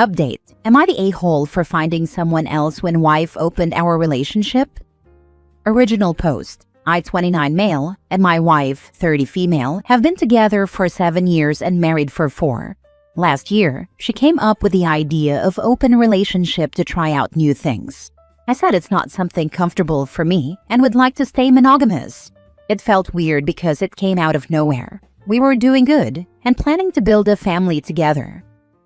Update. Am I the a-hole for finding someone else when wife opened our relationship? Original post. I, 29 male, and my wife, 30 female, have been together for 7 years and married for 4. Last year, she came up with the idea of open relationship to try out new things. I said it's not something comfortable for me and would like to stay monogamous. It felt weird because it came out of nowhere. We were doing good and planning to build a family together.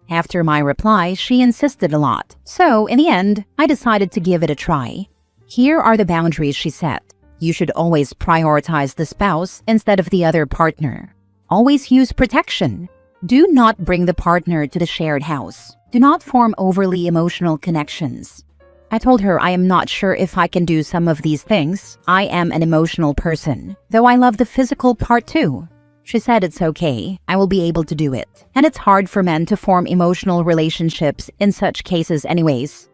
After my reply, she insisted a lot. So, in the end, I decided to give it a try. Here are the boundaries she set. You should always prioritize the spouse instead of the other partner. Always use protection. Do not bring the partner to the shared house. Do not form overly emotional connections. I told her I am not sure if I can do some of these things. I am an emotional person, though I love the physical part too. She said it's okay, I will be able to do it. And it's hard for men to form emotional relationships in such cases anyways.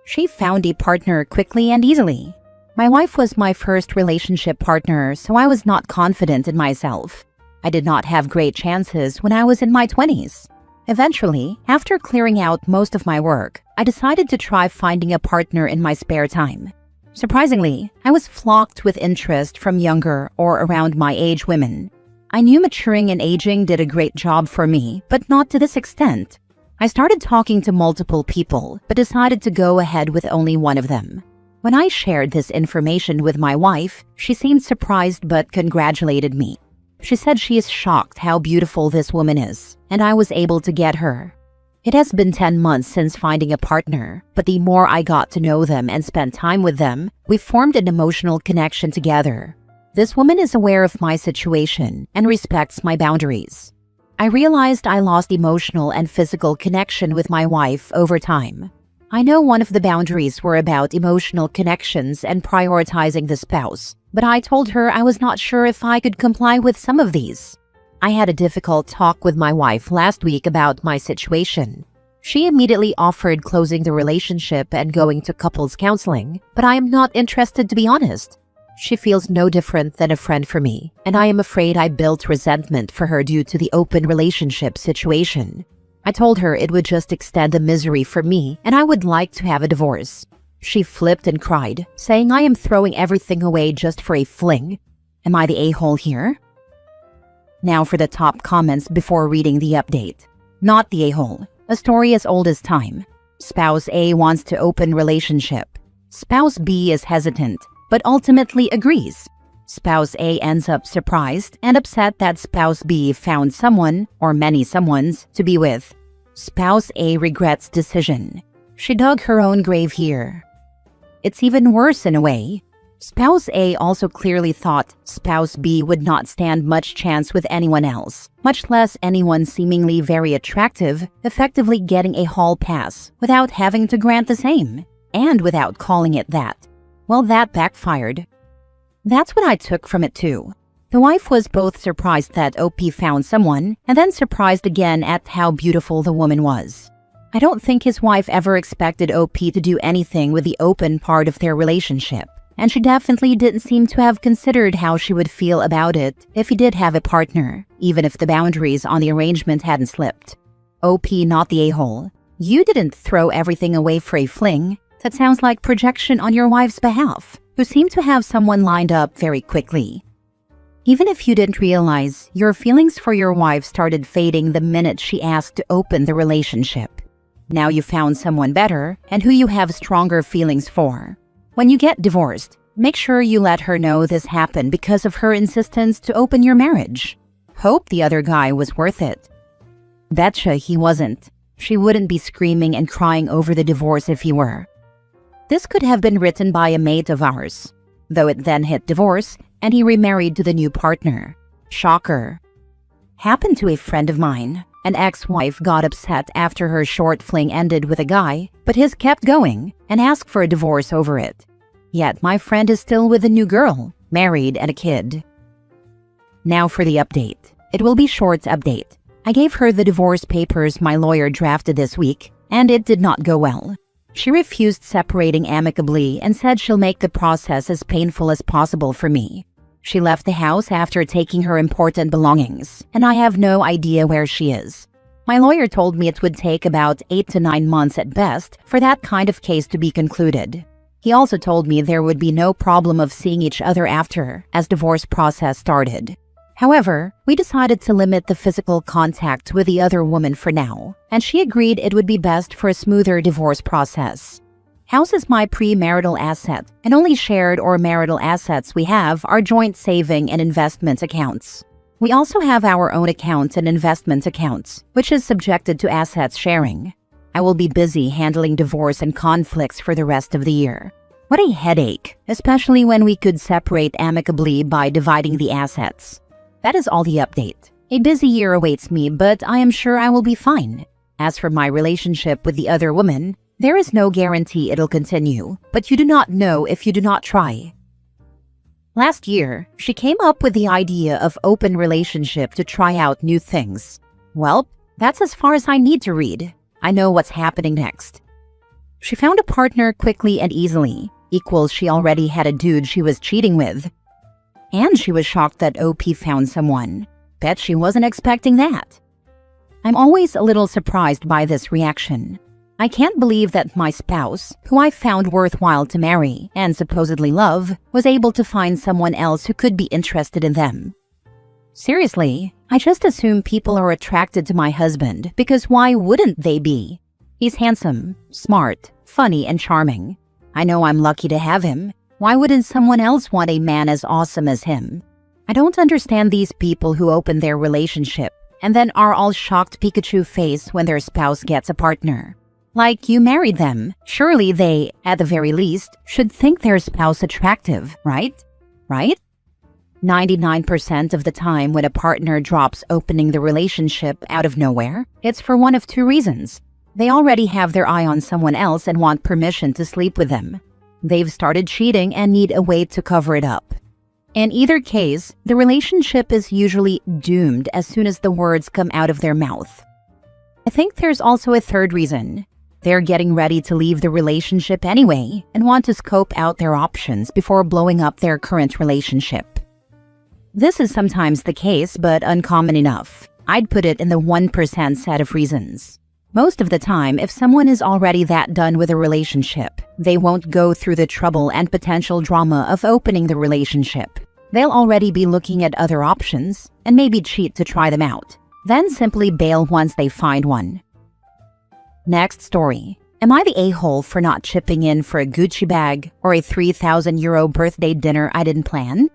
She found a partner quickly and easily. My wife was my first relationship partner, so I was not confident in myself. I did not have great chances when I was in my 20s. Eventually, after clearing out most of my work, I decided to try finding a partner in my spare time. Surprisingly, I was flocked with interest from younger or around my age women. I knew maturing and aging did a great job for me, but not to this extent. I started talking to multiple people, but decided to go ahead with only one of them. When I shared this information with my wife, she seemed surprised but congratulated me. She said she is shocked how beautiful this woman is, and I was able to get her. It has been 10 months since finding a partner, but the more I got to know them and spent time with them, we formed an emotional connection together. This woman is aware of my situation and respects my boundaries. I realized I lost emotional and physical connection with my wife over time. I know one of the boundaries were about emotional connections and prioritizing the spouse, but I told her I was not sure if I could comply with some of these. I had a difficult talk with my wife last week about my situation. She immediately offered closing the relationship and going to couples counseling, but I am not interested, to be honest. She feels no different than a friend for me, and I am afraid I built resentment for her due to the open relationship situation. I told her it would just extend the misery for me and I would like to have a divorce. She flipped and cried, saying I am throwing everything away just for a fling. Am I the a-hole here? Now for the top comments before reading the update. Not the a-hole. A story as old as time. Spouse A wants to open relationship. Spouse B is hesitant, but ultimately agrees. Spouse A ends up surprised and upset that Spouse B found someone, or many someones, to be with. Spouse A regrets decision. She dug her own grave here. It's even worse in a way. Spouse A also clearly thought Spouse B would not stand much chance with anyone else, much less anyone seemingly very attractive, effectively getting a hall pass without having to grant the same, and without calling it that. Well, that backfired. That's what I took from it too. The wife was both surprised that OP found someone, and then surprised again at how beautiful the woman was. I don't think his wife ever expected OP to do anything with the open part of their relationship, and she definitely didn't seem to have considered how she would feel about it if he did have a partner, even if the boundaries on the arrangement hadn't slipped. OP not the a-hole. You didn't throw everything away for a fling. That sounds like projection on your wife's behalf, who seemed to have someone lined up very quickly. Even if you didn't realize, your feelings for your wife started fading the minute she asked to open the relationship. Now you found someone better and who you have stronger feelings for. When you get divorced, make sure you let her know this happened because of her insistence to open your marriage. Hope the other guy was worth it. Betcha he wasn't. She wouldn't be screaming and crying over the divorce if he were. This could have been written by a mate of ours, though it then hit divorce and he remarried to the new partner. Shocker. Happened to a friend of mine. An ex-wife got upset after her short fling ended with a guy, but his kept going and asked for a divorce over it. Yet my friend is still with a new girl, married and a kid. Now for the update. It will be short update. I gave her the divorce papers my lawyer drafted this week, and it did not go well. She refused separating amicably and said she'll make the process as painful as possible for me. She left the house after taking her important belongings, and I have no idea where she is. My lawyer told me it would take about 8 to 9 months at best for that kind of case to be concluded. He also told me there would be no problem of seeing each other after, as divorce process started. However, we decided to limit the physical contact with the other woman for now, and she agreed it would be best for a smoother divorce process. House is my premarital asset, and only shared or marital assets we have are joint saving and investment accounts. We also have our own accounts and investment accounts, which is subjected to assets sharing. I will be busy handling divorce and conflicts for the rest of the year. What a headache, especially when we could separate amicably by dividing the assets. That is all the update. A busy year awaits me, but I am sure I will be fine. As for my relationship with the other woman, there is no guarantee it'll continue, but you do not know if you do not try. Last year, she came up with the idea of open relationship to try out new things. Well, that's as far as I need to read. I know what's happening next. She found a partner quickly and easily, equals she already had a dude she was cheating with. And she was shocked that OP found someone. Bet she wasn't expecting that. I'm always a little surprised by this reaction. I can't believe that my spouse, who I found worthwhile to marry and supposedly love, was able to find someone else who could be interested in them. Seriously, I just assume people are attracted to my husband because why wouldn't they be? He's handsome, smart, funny, and charming. I know I'm lucky to have him. Why wouldn't someone else want a man as awesome as him? I don't understand these people who open their relationship and then are all shocked Pikachu face when their spouse gets a partner. Like, you married them. Surely they, at the very least, should think their spouse attractive, right? Right? 99% of the time when a partner drops opening the relationship out of nowhere, it's for one of two reasons. They already have their eye on someone else and want permission to sleep with them. They've started cheating and need a way to cover it up. In either case, the relationship is usually doomed as soon as the words come out of their mouth. I think there's also a third reason. They're getting ready to leave the relationship anyway and want to scope out their options before blowing up their current relationship. This is sometimes the case, but uncommon enough. I'd put it in the 1% set of reasons. Most of the time, if someone is already that done with a relationship, they won't go through the trouble and potential drama of opening the relationship. They'll already be looking at other options and maybe cheat to try them out, then simply bail once they find one. Next story. Am I the a-hole for not chipping in for a Gucci bag or a €3,000 birthday dinner I didn't plan?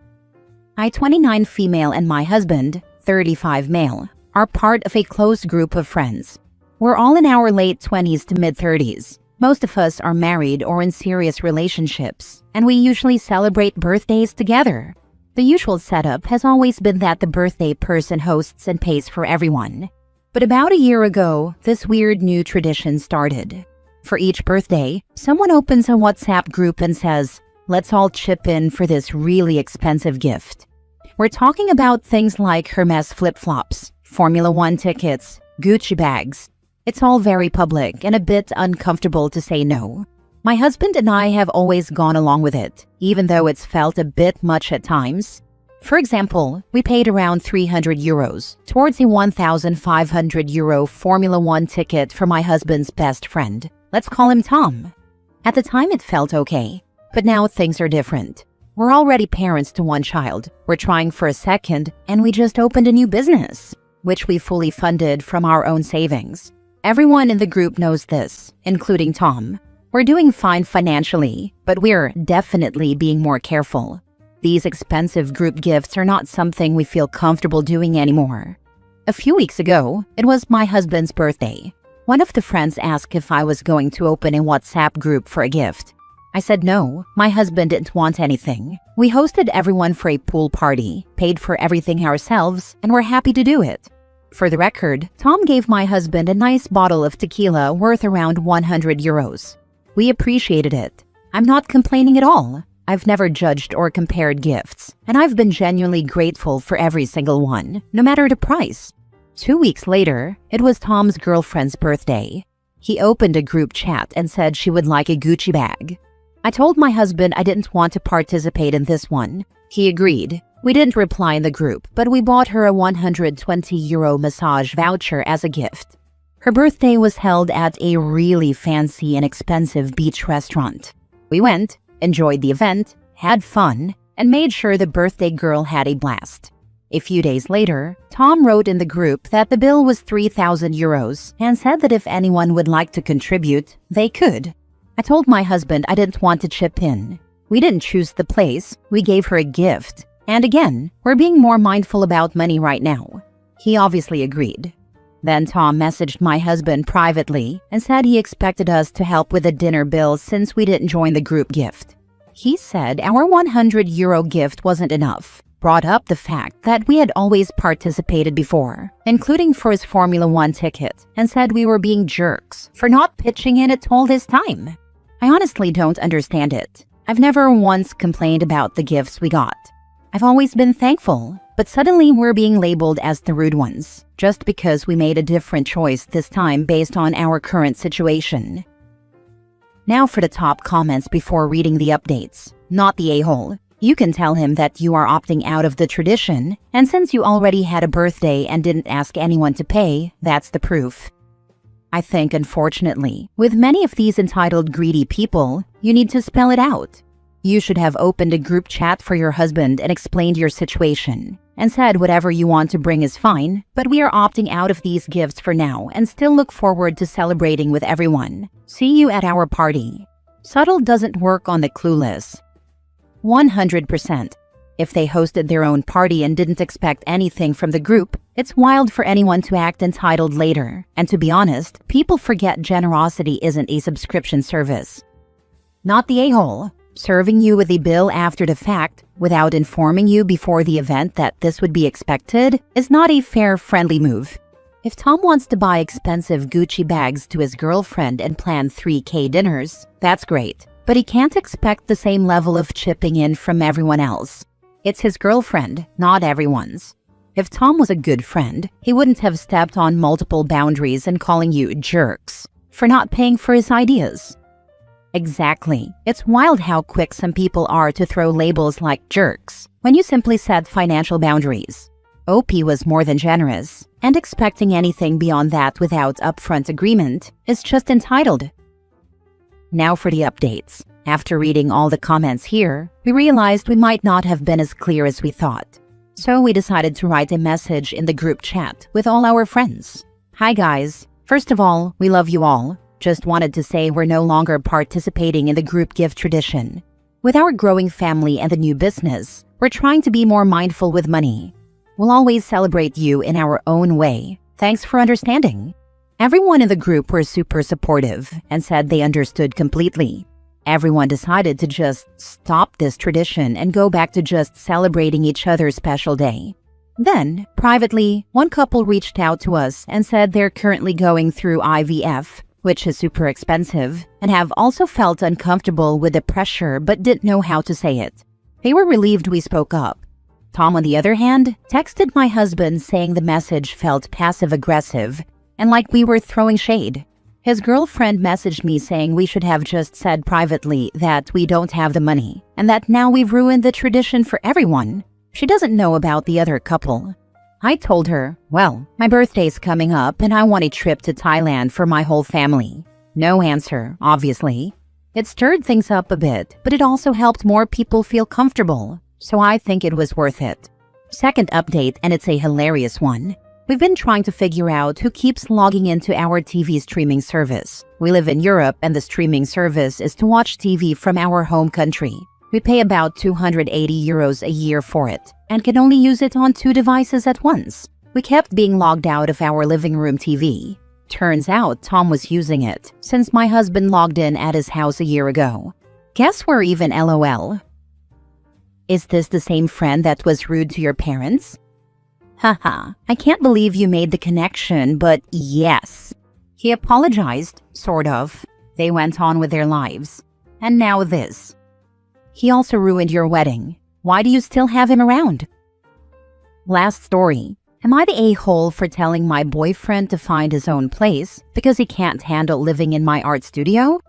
I, 29 female, and my husband, 35 male, are part of a close group of friends. We're all in our late 20s to mid-30s. Most of us are married or in serious relationships, and we usually celebrate birthdays together. The usual setup has always been that the birthday person hosts and pays for everyone. But about a year ago, this weird new tradition started. For each birthday, someone opens a WhatsApp group and says, "Let's all chip in for this really expensive gift." We're talking about things like Hermes flip-flops, Formula One tickets, Gucci bags. It's all very public and a bit uncomfortable to say no. My husband and I have always gone along with it, even though it's felt a bit much at times. For example, we paid around €300 towards a €1,500 Formula One ticket for my husband's best friend. Let's call him Tom. At the time it felt okay, but now things are different. We're already parents to one child, we're trying for a second, and we just opened a new business, which we fully funded from our own savings. Everyone in the group knows this, including Tom. We're doing fine financially, but we're definitely being more careful. These expensive group gifts are not something we feel comfortable doing anymore. A few weeks ago, it was my husband's birthday. One of the friends asked if I was going to open a WhatsApp group for a gift. I said no, my husband didn't want anything. We hosted everyone for a pool party, paid for everything ourselves, and we're happy to do it. For the record, Tom gave my husband a nice bottle of tequila worth around €100. We appreciated it. I'm not complaining at all. I've never judged or compared gifts, and I've been genuinely grateful for every single one, no matter the price. 2 weeks later, it was Tom's girlfriend's birthday. He opened a group chat and said she would like a Gucci bag. I told my husband I didn't want to participate in this one. He agreed. We didn't reply in the group, but we bought her a €120 massage voucher as a gift. Her birthday was held at a really fancy and expensive beach restaurant. We went, enjoyed the event, had fun, and made sure the birthday girl had a blast. A few days later, Tom wrote in the group that the bill was 3,000 euros and said that if anyone would like to contribute, they could. I told my husband I didn't want to chip in. We didn't choose the place, we gave her a gift. And again, we're being more mindful about money right now. He obviously agreed. Then Tom messaged my husband privately and said he expected us to help with the dinner bill since we didn't join the group gift. He said our 100 euro gift wasn't enough, brought up the fact that we had always participated before, including for his Formula 1 ticket, and said we were being jerks for not pitching in at all this time. I honestly don't understand it. I've never once complained about the gifts we got. I've always been thankful, but suddenly we're being labeled as the rude ones, just because we made a different choice this time based on our current situation. Now for the top comments before reading the updates. Not the a-hole. You can tell him that you are opting out of the tradition, and since you already had a birthday and didn't ask anyone to pay, that's the proof. I think, unfortunately, with many of these entitled greedy people, you need to spell it out. You should have opened a group chat for your husband and explained your situation, and said whatever you want to bring is fine, but we are opting out of these gifts for now and still look forward to celebrating with everyone. See you at our party. Subtle doesn't work on the clueless. 100%. If they hosted their own party and didn't expect anything from the group, it's wild for anyone to act entitled later. And to be honest, people forget generosity isn't a subscription service. Not the a-hole. Serving you with a bill after the fact, without informing you before the event that this would be expected, is not a fair, friendly move. If Tom wants to buy expensive Gucci bags to his girlfriend and plan 3K dinners, that's great. But he can't expect the same level of chipping in from everyone else. It's his girlfriend, not everyone's. If Tom was a good friend, he wouldn't have stepped on multiple boundaries and calling you jerks for not paying for his ideas. Exactly. It's wild how quick some people are to throw labels like jerks when you simply set financial boundaries. OP was more than generous, and expecting anything beyond that without upfront agreement is just entitled. Now for the updates. After reading all the comments here, we realized we might not have been as clear as we thought. So we decided to write a message in the group chat with all our friends. Hi guys. First of all, we love you all. Just wanted to say we're no longer participating in the group gift tradition. With our growing family and the new business, we're trying to be more mindful with money. We'll always celebrate you in our own way. Thanks for understanding. Everyone in the group were super supportive and said they understood completely. Everyone decided to just stop this tradition and go back to just celebrating each other's special day. Then, privately, one couple reached out to us and said they're currently going through IVF, which is super expensive, and have also felt uncomfortable with the pressure but didn't know how to say it. They were relieved we spoke up. Tom, on the other hand, texted my husband saying the message felt passive-aggressive and like we were throwing shade. His girlfriend messaged me saying we should have just said privately that we don't have the money and that now we've ruined the tradition for everyone. She doesn't know about the other couple. I told her, well, my birthday's coming up and I want a trip to Thailand for my whole family. No answer, obviously. It stirred things up a bit, but it also helped more people feel comfortable, so I think it was worth it. Second update, and it's a hilarious one. We've been trying to figure out who keeps logging into our TV streaming service. We live in Europe and the streaming service is to watch TV from our home country. We pay about 280 euros a year for it and can only use it on 2 devices at once. We kept being logged out of our living room TV. Turns out Tom was using it since my husband logged in at his house a year ago. Guess we're even LOL. Is this the same friend that was rude to your parents? Haha, I can't believe you made the connection, but yes. He apologized, sort of. They went on with their lives. And now this. He also ruined your wedding. Why do you still have him around? Last story. Am I the a-hole for telling my boyfriend to find his own place because he can't handle living in my art studio?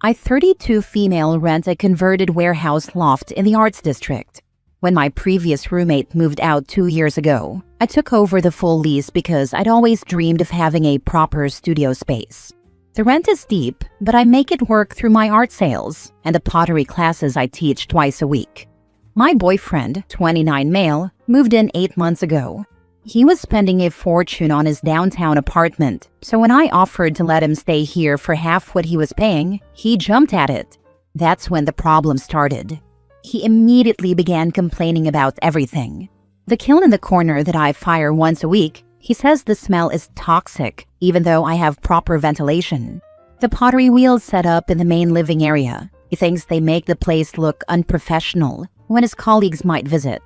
I, 32 female, rent a converted warehouse loft in the arts district. When my previous roommate moved out 2 years ago, I took over the full lease because I'd always dreamed of having a proper studio space. The rent is steep, but I make it work through my art sales and the pottery classes I teach twice a week. My boyfriend, 29 male, moved in 8 months ago. He was spending a fortune on his downtown apartment, so when I offered to let him stay here for half what he was paying, he jumped at it. That's when the problem started. He immediately began complaining about everything. The kiln in the corner that I fire once a week, he says the smell is toxic, even though I have proper ventilation. The pottery wheels set up in the main living area. He thinks they make the place look unprofessional when his colleagues might visit.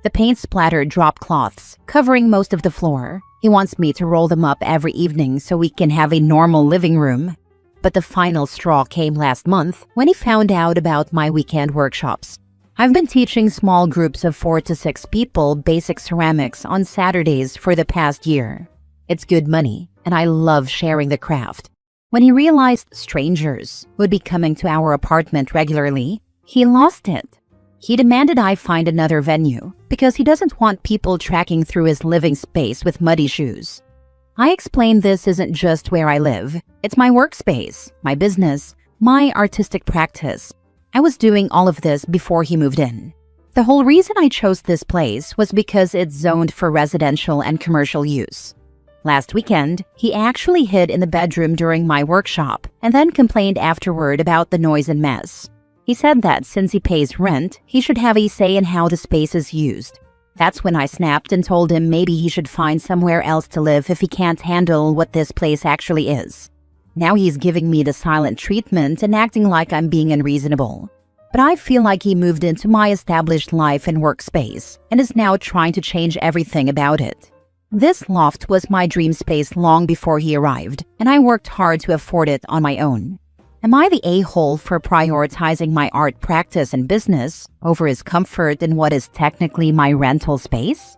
The paint splattered drop cloths, covering most of the floor. He wants me to roll them up every evening so we can have a normal living room. But the final straw came last month when he found out about my weekend workshops. I've been teaching small groups of 4 to 6 people basic ceramics on Saturdays for the past year. It's good money, and I love sharing the craft. When he realized strangers would be coming to our apartment regularly, he lost it. He demanded I find another venue because he doesn't want people tracking through his living space with muddy shoes. I explained this isn't just where I live. It's my workspace, my business, my artistic practice. I was doing all of this before he moved in. The whole reason I chose this place was because it's zoned for residential and commercial use. Last weekend, he actually hid in the bedroom during my workshop and then complained afterward about the noise and mess. He said that since he pays rent, he should have a say in how the space is used. That's when I snapped and told him maybe he should find somewhere else to live if he can't handle what this place actually is. Now he's giving me the silent treatment and acting like I'm being unreasonable. But I feel like he moved into my established life and workspace and is now trying to change everything about it. This loft was my dream space long before he arrived, and I worked hard to afford it on my own. Am I the a-hole for prioritizing my art practice and business over his comfort in what is technically my rental space?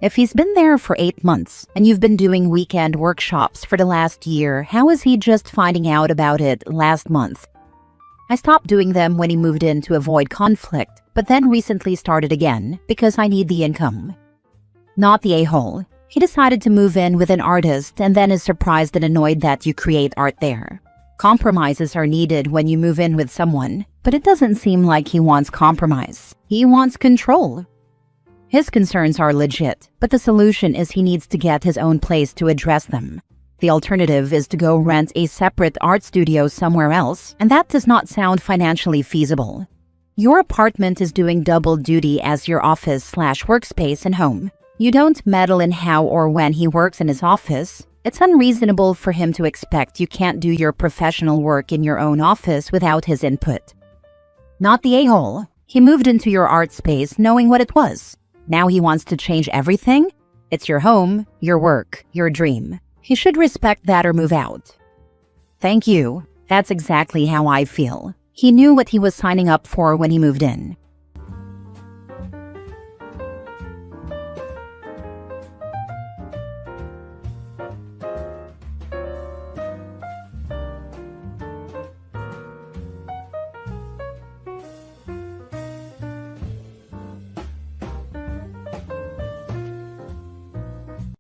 If he's been there for 8 months and you've been doing weekend workshops for the last year, how is he just finding out about it last month? I stopped doing them when he moved in to avoid conflict, but then recently started again because I need the income. Not the a-hole. He decided to move in with an artist and then is surprised and annoyed that you create art there. Compromises are needed when you move in with someone, but it doesn't seem like he wants compromise. He wants control. His concerns are legit, but the solution is he needs to get his own place to address them. The alternative is to go rent a separate art studio somewhere else, and that does not sound financially feasible. Your apartment is doing double duty as your office/workspace and home. You don't meddle in how or when he works in his office. It's unreasonable for him to expect you can't do your professional work in your own office without his input. Not the a-hole. He moved into your art space knowing what it was. Now he wants to change everything? It's your home, your work, your dream. He should respect that or move out. Thank you. That's exactly how I feel. He knew what he was signing up for when he moved in.